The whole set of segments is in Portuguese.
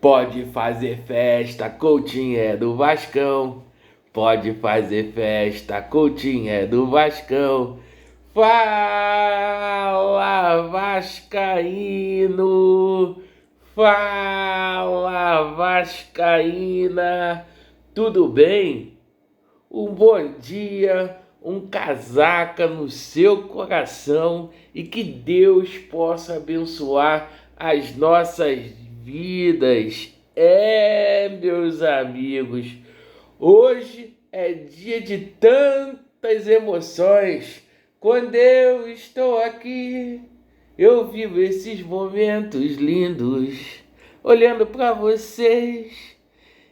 Pode fazer festa, Coutinho é do Vascão. Pode fazer festa, Coutinho é do Vascão. Fala, Vascaíno! Fala, Vascaína! Tudo bem? Um bom dia, um casaca no seu coração e que Deus possa abençoar as nossas vidas. Meus amigos, hoje é dia de tantas emoções. Quando eu estou aqui, eu vivo esses momentos lindos, olhando para vocês.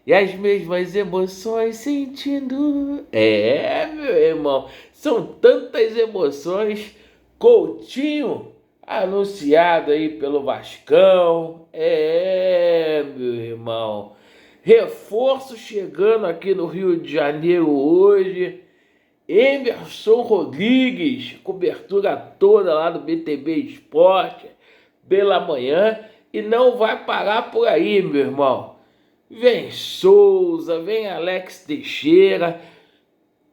E as mesmas emoções sentindo. Meu irmão, são tantas emoções. Coutinho anunciado aí pelo Vascão. Meu irmão. Reforço chegando aqui no Rio de Janeiro hoje. Emerson Rodrigues, cobertura toda lá do BTB Esporte, pela manhã. E não vai parar por aí, meu irmão. Vem Souza, vem Alex Teixeira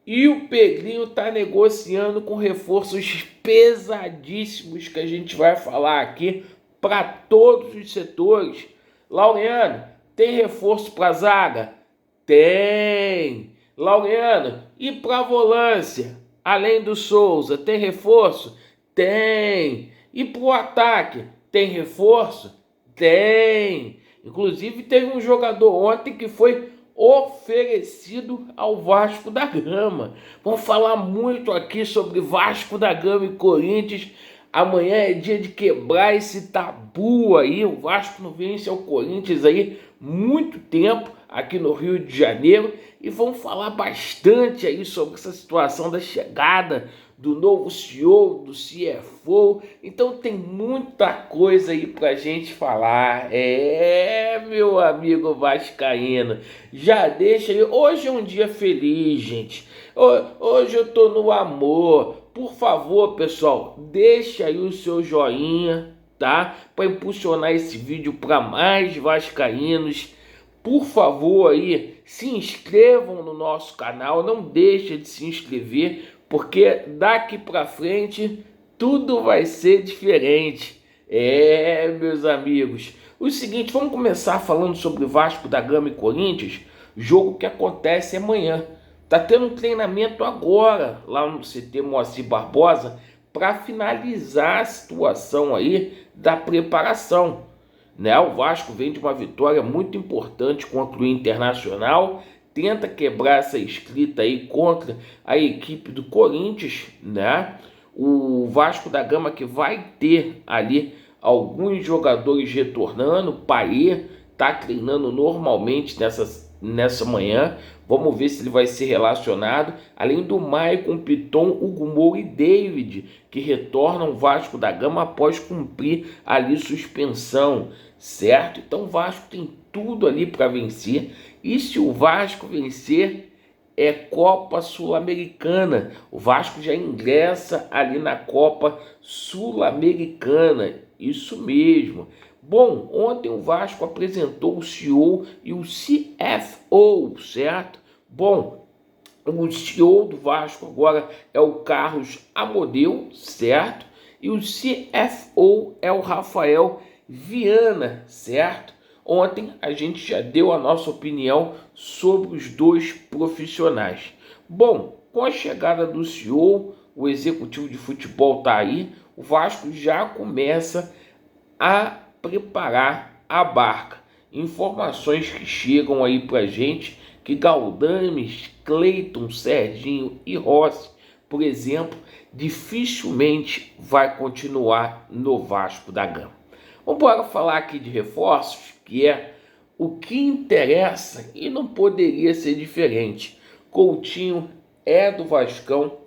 e o Pedrinho tá negociando com reforços pesadíssimos que a gente vai falar aqui para todos os setores. Laureano, tem reforço para zaga? Tem. Laureano, e para volância? Além do Souza, tem reforço? Tem. E para o ataque, tem reforço? Tem. Inclusive, teve um jogador ontem que foi oferecido ao Vasco da Gama. Vamos falar muito aqui sobre Vasco da Gama e Corinthians. Amanhã é dia de quebrar esse tabu aí. O Vasco não vence ao Corinthians aí muito tempo aqui no Rio de Janeiro. E vamos falar bastante aí sobre essa situação da chegada do novo CEO, do CFO. Então tem muita coisa aí pra gente falar. Meu amigo vascaíno, já deixa aí. Hoje é um dia feliz, gente. Hoje eu tô no amor. Por favor, pessoal, deixa aí o seu joinha, tá? Para impulsionar esse vídeo para mais vascaínos. Por favor aí, se inscrevam no nosso canal, não deixa de se inscrever, porque daqui para frente tudo vai ser diferente. Meus amigos. O seguinte, vamos começar falando sobre Vasco da Gama e Corinthians, jogo que acontece amanhã. Tá tendo um treinamento agora lá no CT Moacir Barbosa para finalizar a situação aí da preparação. Né? O Vasco vem de uma vitória muito importante contra o Internacional, tenta quebrar essa escrita aí contra a equipe do Corinthians, né? O Vasco da Gama que vai ter ali alguns jogadores retornando. Payet tá treinando normalmente nessa manhã. Vamos ver se ele vai ser relacionado. Além do Maicon, Piton, Hugo Moura e David, que retornam ao Vasco da Gama após cumprir ali suspensão, certo? Então o Vasco tem tudo ali para vencer. E se o Vasco vencer, é Copa Sul-Americana. O Vasco já ingressa ali na Copa Sul-Americana. Isso mesmo. Bom, ontem o Vasco apresentou o CEO e o CFO, certo? Bom, o CEO do Vasco agora é o Carlos Amodeu, certo? E o CFO é o Rafael Viana, certo? Ontem a gente já deu a nossa opinião sobre os dois profissionais. Bom, com a chegada do CEO, o executivo de futebol está aí, o Vasco já começa a preparar a barca. Informações que chegam aí pra gente que Galdames, Cleiton, Serginho e Rossi, por exemplo, dificilmente vai continuar no Vasco da Gama. Vamos embora falar aqui de reforços, que é o que interessa e não poderia ser diferente. Coutinho é do Vascão.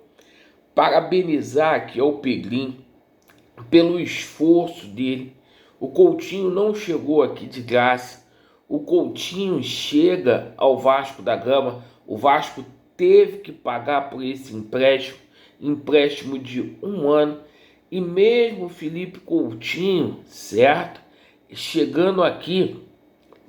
Parabenizar aqui ao Pedrinho pelo esforço dele. O Coutinho não chegou aqui de graça. O Coutinho chega ao Vasco da Gama. O Vasco teve que pagar por esse empréstimo de 1 ano. E mesmo o Felipe Coutinho, certo? Chegando aqui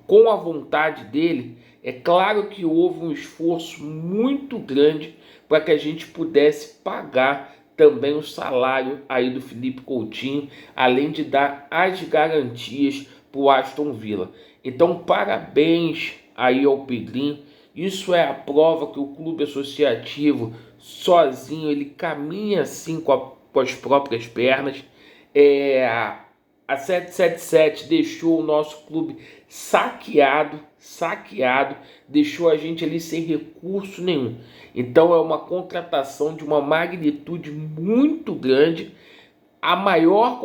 com a vontade dele, é claro que houve um esforço muito grande para que a gente pudesse pagar também o salário aí do Felipe Coutinho, além de dar as garantias para o Aston Villa. Então, parabéns aí ao Pedrinho. Isso é a prova que o clube associativo sozinho ele caminha assim com as próprias pernas. A 777 deixou o nosso clube saqueado, deixou a gente ali sem recurso nenhum. Então é uma contratação de uma magnitude muito grande, a maior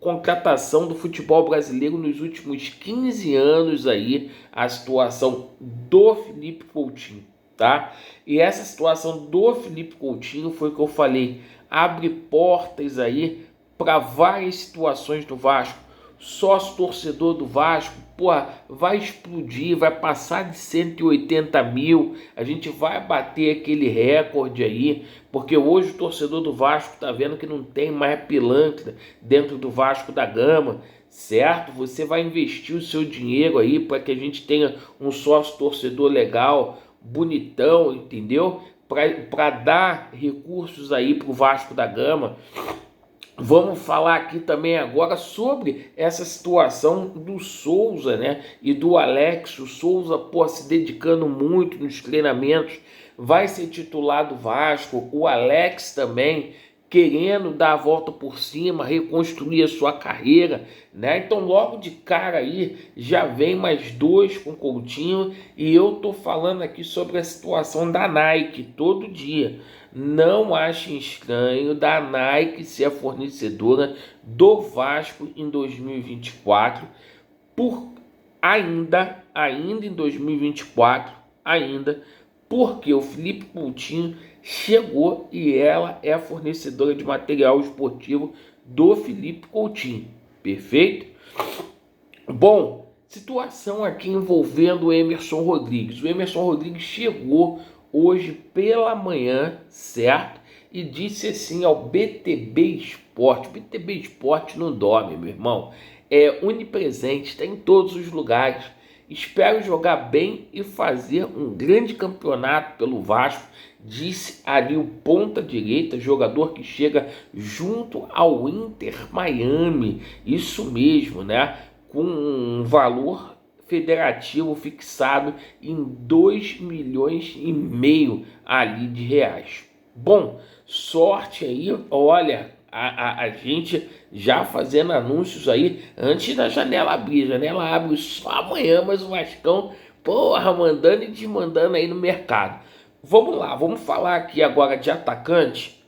contratação do futebol brasileiro nos últimos 15 anos aí, a situação do Felipe Coutinho, tá? E essa situação do Felipe Coutinho foi o que eu falei, abre portas aí para várias situações do Vasco. Sócio torcedor do Vasco, porra, vai explodir, vai passar de 180 mil, a gente vai bater aquele recorde aí, porque hoje o torcedor do Vasco tá vendo que não tem mais pilantra dentro do Vasco da Gama, certo? Você vai investir o seu dinheiro aí para que a gente tenha um sócio torcedor legal, bonitão, entendeu? Para dar recursos aí pro Vasco da Gama. Vamos falar aqui também agora sobre essa situação do Souza, né? E do Alex. O Souza, pô, se dedicando muito nos treinamentos, vai ser titular do Vasco. O Alex também querendo dar a volta por cima, reconstruir a sua carreira, né? Então logo de cara aí já vem mais dois com Coutinho e eu tô falando aqui sobre a situação da Nike todo dia. Não achem estranho da Nike ser a fornecedora do Vasco em 2024, por ainda em 2024, porque o Felipe Coutinho chegou e ela é a fornecedora de material esportivo do Felipe Coutinho, perfeito? Bom, situação aqui envolvendo o Emerson Rodrigues. O Emerson Rodrigues chegou hoje pela manhã, certo? E disse assim ao BTB Esporte. BTB Esporte não dorme, meu irmão. É onipresente, está em todos os lugares. Espero jogar bem e fazer um grande campeonato pelo Vasco, disse ali o ponta direita, jogador que chega junto ao Inter Miami. Isso mesmo, né? Com um valor federativo fixado em 2,5 milhões ali de reais. Bom, sorte aí, olha, a gente já fazendo anúncios aí antes da janela abrir. A janela abre só amanhã, mas o Vascão, porra, mandando e desmandando aí no mercado. Vamos lá, vamos falar aqui agora de atacante.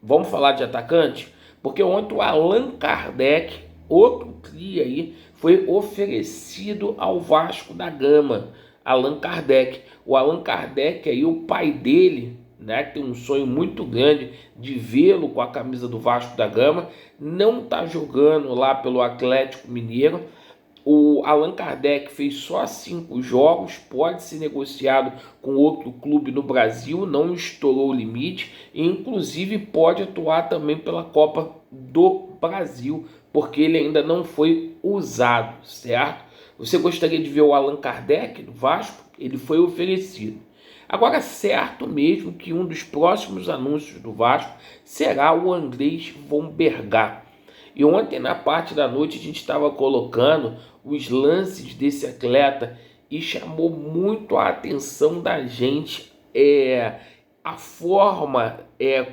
Vamos falar de atacante? Porque ontem o Allan Kardec, outro cria aí, foi oferecido ao Vasco da Gama. Allan Kardec. O Allan Kardec aí, o pai dele, né, que tem um sonho muito grande de vê-lo com a camisa do Vasco da Gama, não está jogando lá pelo Atlético Mineiro. O Allan Kardec fez só 5 jogos, pode ser negociado com outro clube no Brasil, não estourou o limite, e inclusive pode atuar também pela Copa do Brasil, porque ele ainda não foi usado, certo? Você gostaria de ver o Allan Kardec no Vasco? Ele foi oferecido. Agora, certo mesmo que um dos próximos anúncios do Vasco será o Andrés von Bergat. E ontem, na parte da noite, a gente estava colocando os lances desse atleta e chamou muito a atenção da gente a forma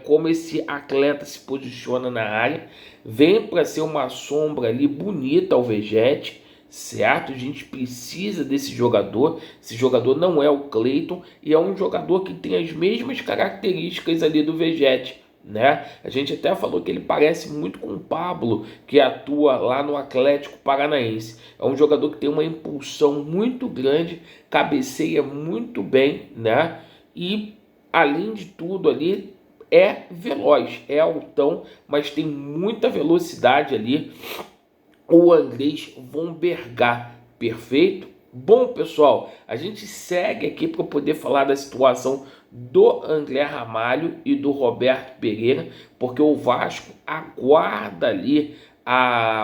como esse atleta se posiciona na área. Vem para ser uma sombra ali bonita ao Vegete, certo? A gente precisa desse jogador. Esse jogador não é o Cleiton e é um jogador que tem as mesmas características ali do Vegete, né? A gente até falou que ele parece muito com o Pablo, que atua lá no Atlético Paranaense. É um jogador que tem uma impulsão muito grande, cabeceia muito bem, né? E além de tudo ali é veloz, é altão, mas tem muita velocidade ali. O Andrés von Bergat, perfeito? Bom, pessoal, a gente segue aqui para poder falar da situação do André Ramalho e do Roberto Pereira, porque o Vasco aguarda ali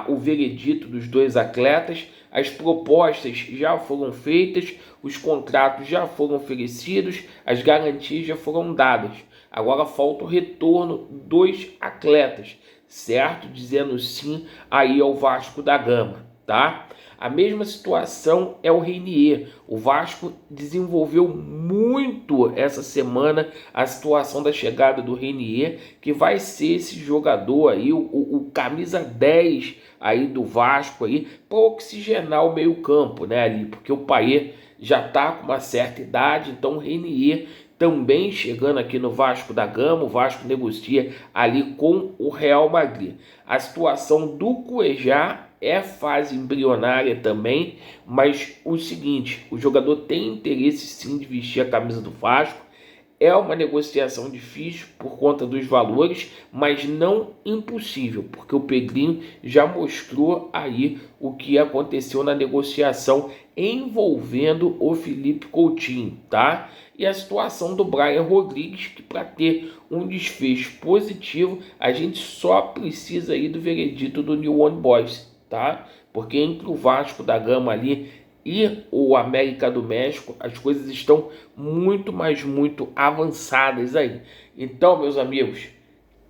o veredito dos dois atletas, as propostas já foram feitas, os contratos já foram oferecidos, as garantias já foram dadas. Agora falta o retorno dos atletas, certo? Dizendo sim aí ao Vasco da Gama, tá? A mesma situação é o Reinier. O Vasco desenvolveu muito essa semana a situação da chegada do Reinier, que vai ser esse jogador aí, o camisa 10 aí do Vasco aí, para oxigenar o meio-campo, né, ali, porque o Payet já está com uma certa idade, então o Reinier também chegando aqui no Vasco da Gama. O Vasco negocia ali com o Real Madrid. A situação do Cuejá é fase embrionária também, mas o seguinte, o jogador tem interesse sim de vestir a camisa do Vasco. É uma negociação difícil por conta dos valores, mas não impossível, porque o Pedrinho já mostrou aí o que aconteceu na negociação envolvendo o Felipe Coutinho, tá? E a situação do Brian Rodrigues, que para ter um desfecho positivo, a gente só precisa aí do veredito do New One Boys, tá? Porque entre o Vasco da Gama ali e o América do México, as coisas estão muito, mas muito avançadas aí. Então, meus amigos,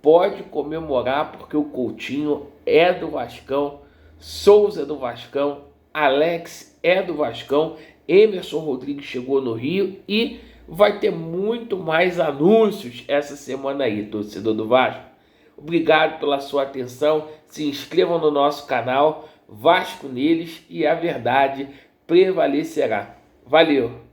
pode comemorar, porque o Coutinho é do Vascão, Souza é do Vascão, Alex é do Vascão, Emerson Rodrigues chegou no Rio e vai ter muito mais anúncios essa semana aí, torcedor do Vasco. Obrigado pela sua atenção, se inscrevam no nosso canal, Vasco neles, e a verdade prevalecerá. Valeu!